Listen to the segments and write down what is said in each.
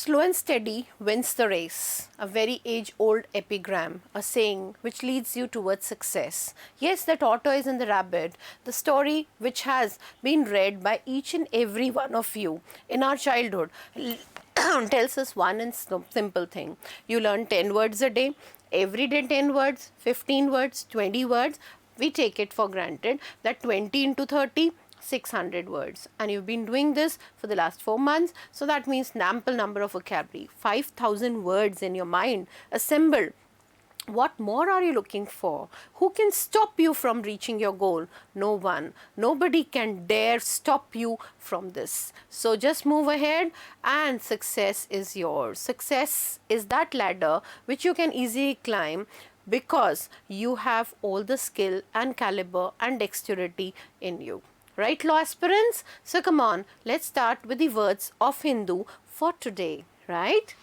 Slow and steady wins the race, a very age-old epigram, a saying which leads you towards success. Yes, the tortoise and the rabbit, the story which has been read by each and every one of you in our childhood, tells us one and simple thing. You learn 10 words a day, every day 10 words, 15 words, 20 words. We take it for granted that 20 into 30, 600 words, and you've been doing this for the last 4 months, so that means an ample number of vocabulary, 5,000 words in your mind assembled. What more are you looking for? Who can stop you from reaching your goal? No one. Nobody can dare stop you from this. So just move ahead and success is yours. Success is that ladder which you can easily climb because you have all the skill and caliber and dexterity in you. Right, law aspirants? So come on, let's start with the words of Hindu for today, right?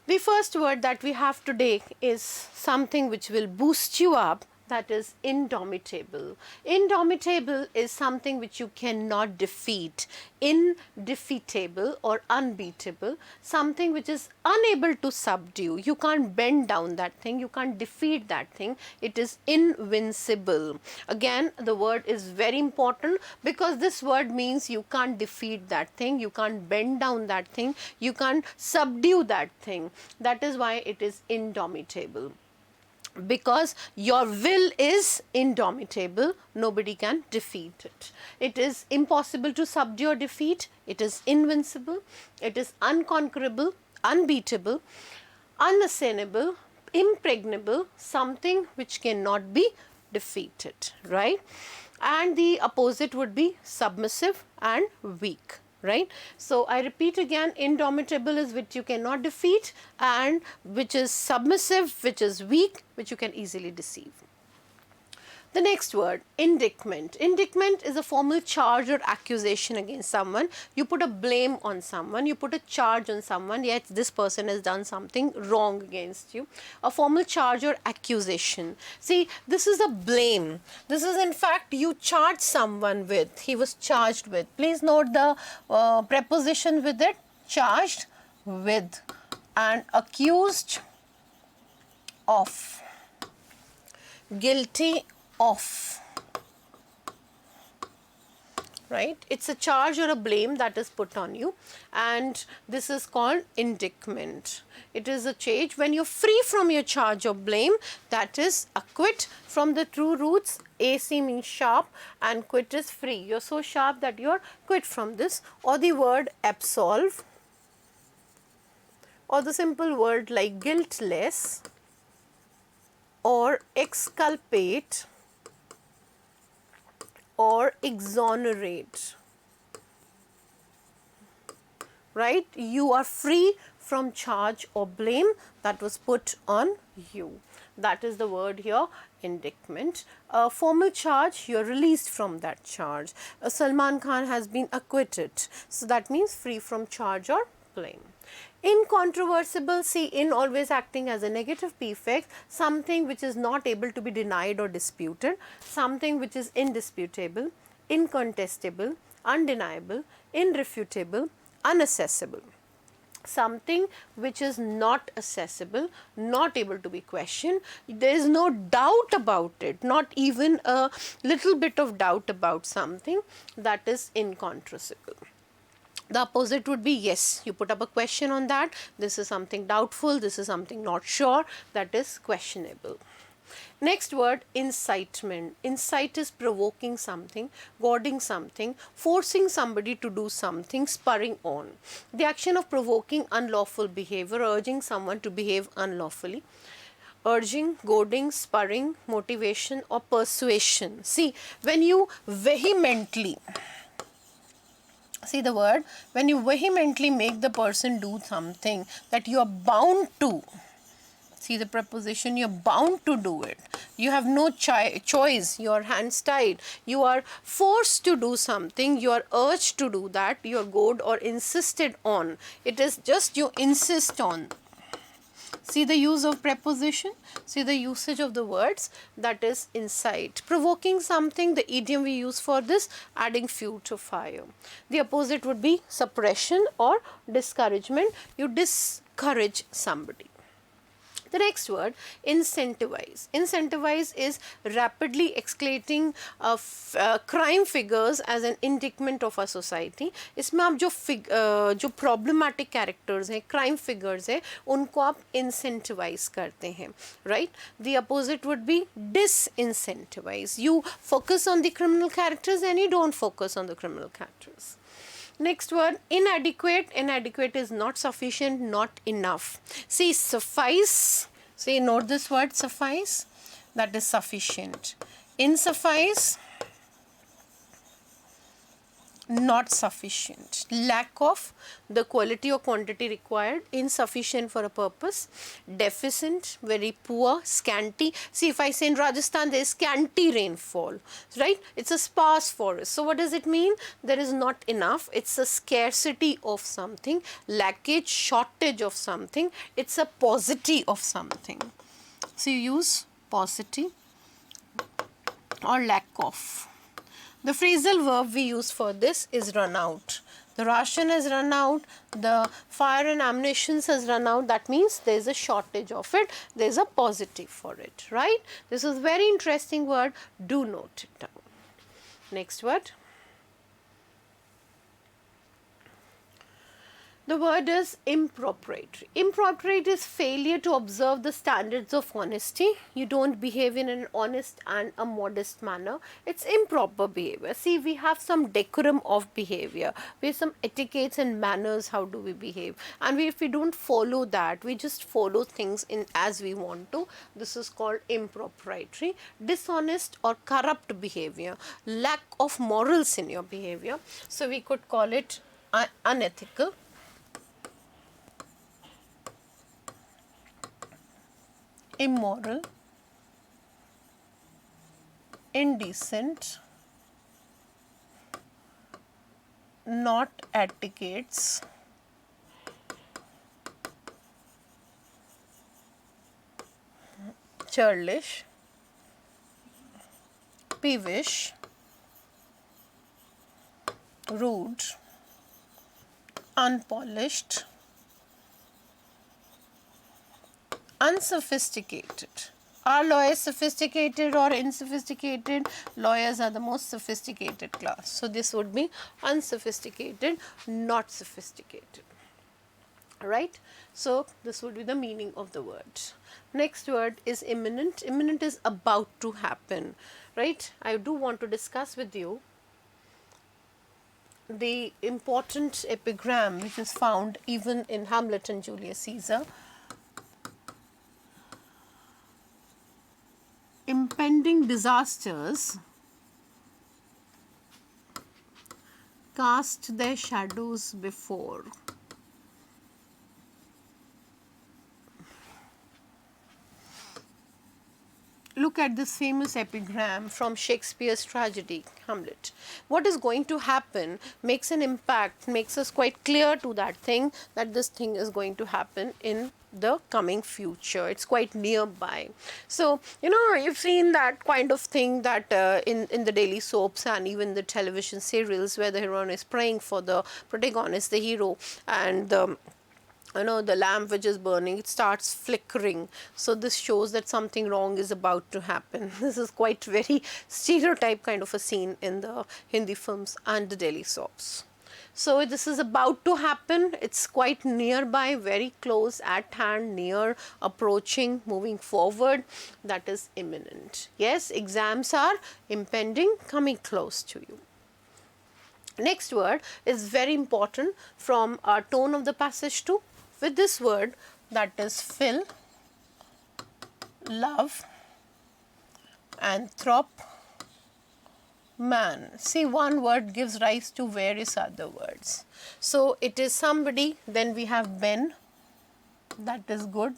The first word that we have today is something which will boost you up, that is indomitable. Indomitable is something which you cannot defeat. Indefeatable or unbeatable, something which is unable to subdue. You can't bend down that thing, you can't defeat that thing. It is invincible. Again, the word is very important because this word means you can't defeat that thing, you can't bend down that thing, you can't subdue that thing. That is why it is indomitable. Because your will is indomitable, nobody can defeat it. It is impossible to subdue or defeat, it is invincible, it is unconquerable, unbeatable, unassailable, impregnable, something which cannot be defeated, right? And the opposite would be submissive and weak. Right. So I repeat again, indomitable is which you cannot defeat, and which is submissive, which is weak, which you can easily deceive. The next word, indictment. Indictment is a formal charge or accusation against someone. You put a blame on someone, you put a charge on someone, yet this person has done something wrong against you. A formal charge or accusation. See, this is a blame. This is in fact you charge someone with, he was charged with. Please note the preposition with it, charged with and accused of, guilty of, right? It's a charge or a blame that is put on you, and this is called indictment. It is a change when you're free from your charge or blame, that is acquit. From the true roots, AC means sharp and quit is free. You're so sharp that you're quit from this. Or the word absolve, or the simple word like guiltless or exculpate or exonerate, right? You are free from charge or blame that was put on you. That is the word here, indictment. A formal charge, you are released from that charge. Salman Khan has been acquitted, so that means free from charge or blame. Incontrovertible, see, in always acting as a negative prefix, something which is not able to be denied or disputed, something which is indisputable, incontestable, undeniable, irrefutable, unaccessible. Something which is not accessible, not able to be questioned, there is no doubt about it, not even a little bit of doubt about something, that is incontrovertible. The opposite would be yes, you put up a question on that, this is something doubtful, this is something not sure, that is questionable. Next word, incitement. Incite is provoking something, goading something, forcing somebody to do something, spurring on. The action of provoking unlawful behavior, urging someone to behave unlawfully. Urging, goading, spurring, motivation or persuasion. See, when you vehemently, see the word, when you vehemently make the person do something that you are bound to, see the preposition, you are bound to do it. You have no choice, your hands tied. You are forced to do something, you are urged to do that, you are goaded or insisted on. It is just you insist on. See the use of preposition, see the usage of the words, that is incite. Provoking something, the idiom we use for this, adding fuel to fire. The opposite would be suppression or discouragement. You discourage somebody. The next word, incentivize. Incentivize is rapidly escalating crime figures as an indictment of a society. इसमें आप जो problematic characters हैं, crime figures हैं, उनको आप incentivize करते हैं, right? The opposite would be disincentivize. You focus on the criminal characters and you don't focus on the criminal characters. Next word, inadequate. Inadequate is not sufficient, not enough. See, suffice. See, note this word, suffice. That is sufficient. Insuffice, not sufficient. Lack of the quality or quantity required, insufficient for a purpose. Deficient, very poor. Scanty. See, if I say in Rajasthan there is scanty rainfall, right? It's a sparse forest. So what does it mean? There is not enough. It's a scarcity of something. Lackage, shortage of something. It's a paucity of something. So you use paucity or lack of. The phrasal verb we use for this is run out. The ration has run out, the fire and ammunition has run out. That means there is a shortage of it, there is a positive for it, right? This is very interesting word, do note it down. Next word. The word is impropriety. Impropriety is failure to observe the standards of honesty. You don't behave in an honest and a modest manner. It's improper behavior. See, we have some decorum of behavior. We have some etiquettes and manners, how do we behave. And if we don't follow that, we just follow things in as we want to. This is called impropriety. Dishonest or corrupt behavior. Lack of morals in your behavior. So we could call it unethical. Immoral, indecent, not etiquettes, churlish, peevish, rude, unpolished, unsophisticated. Are lawyers sophisticated or unsophisticated? Lawyers are the most sophisticated class. So this would be unsophisticated, not sophisticated. Right? So this would be the meaning of the word. Next word is imminent. Imminent is about to happen. Right? I do want to discuss with you the important epigram which is found even in Hamlet and Julius Caesar. Impending disasters cast their shadows before. Look at this famous epigram from Shakespeare's tragedy, Hamlet. What is going to happen makes an impact, makes us quite clear to that thing, that this thing is going to happen in the coming future. It's quite nearby. So, you know, you've seen that kind of thing that in the daily soaps and even the television serials where the heroine is praying for the protagonist, the hero, and the lamp which is burning, it starts flickering. So this shows that something wrong is about to happen. This is quite very stereotype kind of a scene in the Hindi films and the daily soaps. So this is about to happen. It's quite nearby, very close, at hand, near, approaching, moving forward. That is imminent. Yes, exams are impending, coming close to you. Next word is very important from our tone of the passage too. With this word, that is fill, love, anthrop, man. See, one word gives rise to various other words. So it is somebody, then we have ben, that is good,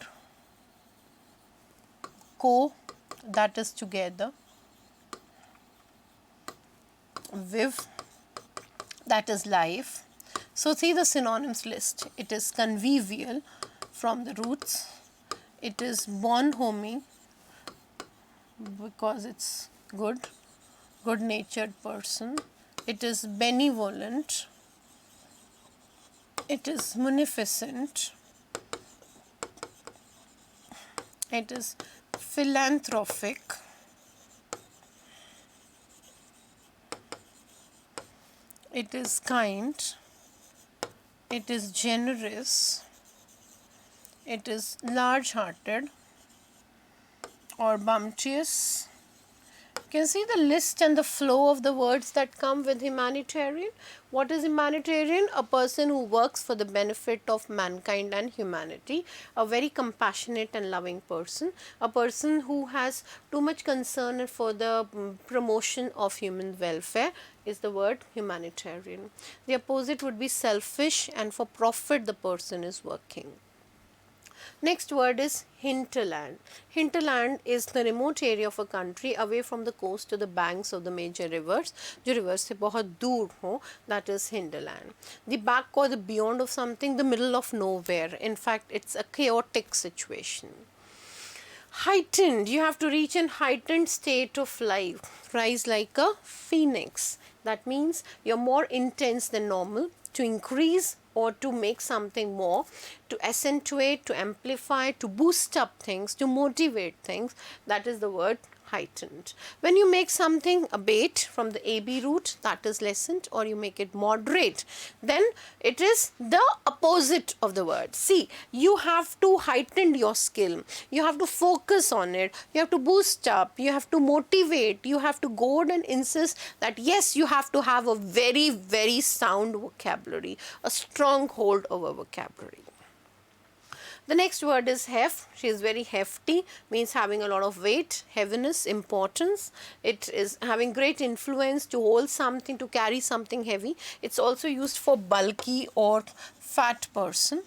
co, that is together, viv, that is life. So see the synonyms list. It is convivial from the roots, It is bonhomie because it's good natured person. It is benevolent. It is munificent. It is philanthropic. It is kind. It is generous. It is large-hearted or bumptious. You can see the list and the flow of the words that come with humanitarian. What is humanitarian? A person who works for the benefit of mankind and humanity, a very compassionate and loving person, a person who has too much concern for the promotion of human welfare is the word humanitarian. The opposite would be selfish, and for profit the person is working. Next word is hinterland. Hinterland is the remote area of a country away from the coast to the banks of the major rivers. जो rivers से बहुत दूर हो, that is hinterland. The back or the beyond of something, the middle of nowhere. In fact, it's a chaotic situation. Heightened, you have to reach an heightened state of life. Rise like a phoenix. That means you're more intense than normal. To increase or to make something more, to accentuate, to amplify, to boost up things, to motivate things, that is the word heightened. When you make something abate from the AB root, that is lessened, or you make it moderate, then it is the opposite of the word. See, you have to heighten your skill, you have to focus on it, you have to boost up, you have to motivate, you have to goad and insist that yes, you have to have a very, very sound vocabulary, a strong hold over vocabulary. The next word is heft. She is very hefty, means having a lot of weight, heaviness, importance. It is having great influence to hold something, to carry something heavy. It's also used for bulky or fat person.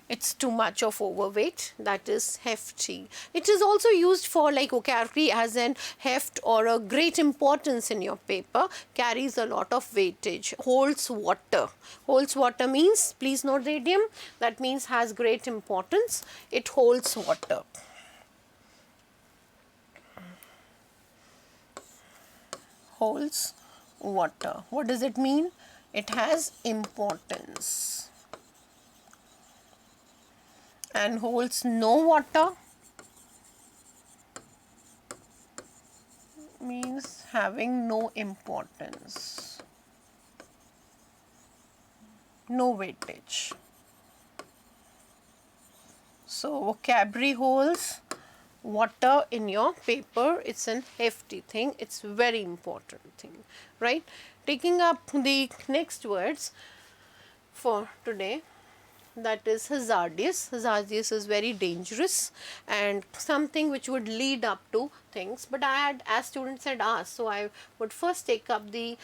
It's too much of overweight, that is hefty. It is also used for like vocabulary as an heft or a great importance in your paper, carries a lot of weightage, holds water. Holds water means, please note the idiom, that means has great importance, it holds water. Holds water. What does it mean? It has importance. And holds no water means having no importance, no weightage. So vocabulary holds water in your paper, it's an hefty thing, it's very important thing, right? Taking up the next words for today, that is hazardous. Hazardous is very dangerous and something which would lead up to things. But I had, as students had asked, so I would first take up the,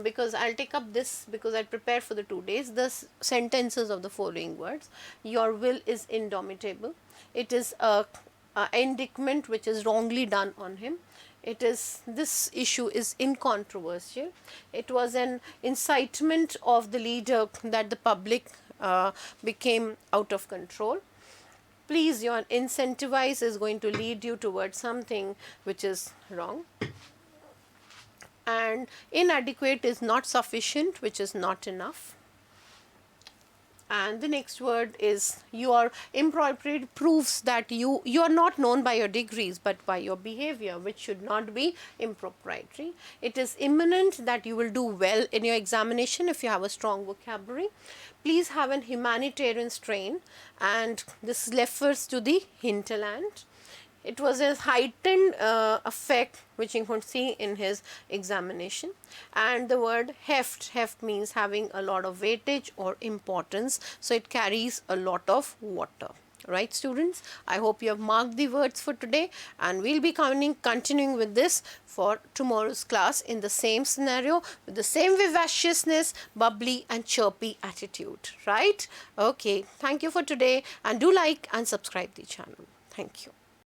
because I'll take up this because I prepared for the 2 days, the sentences of the following words. Your will is indomitable. It is a indictment which is wrongly done on him. It is, this issue is incontroversial. It was an incitement of the leader that the public became out of control. Please, your incentivize is going to lead you towards something which is wrong. And inadequate is not sufficient, which is not enough. And the next word is your impropriety proves that you are not known by your degrees but by your behavior, which should not be impropriety. It is imminent that you will do well in your examination if you have a strong vocabulary. Please have an humanitarian strain, and this refers to the hinterland. It was a heightened effect which you could see in his examination. And the word heft, heft means having a lot of weightage or importance, so it carries a lot of water. Right, students? I hope you have marked the words for today, and we'll be continuing with this for tomorrow's class in the same scenario with the same vivaciousness, bubbly and chirpy attitude. Right? Okay, thank you for today, and do like and subscribe the channel. Thank you.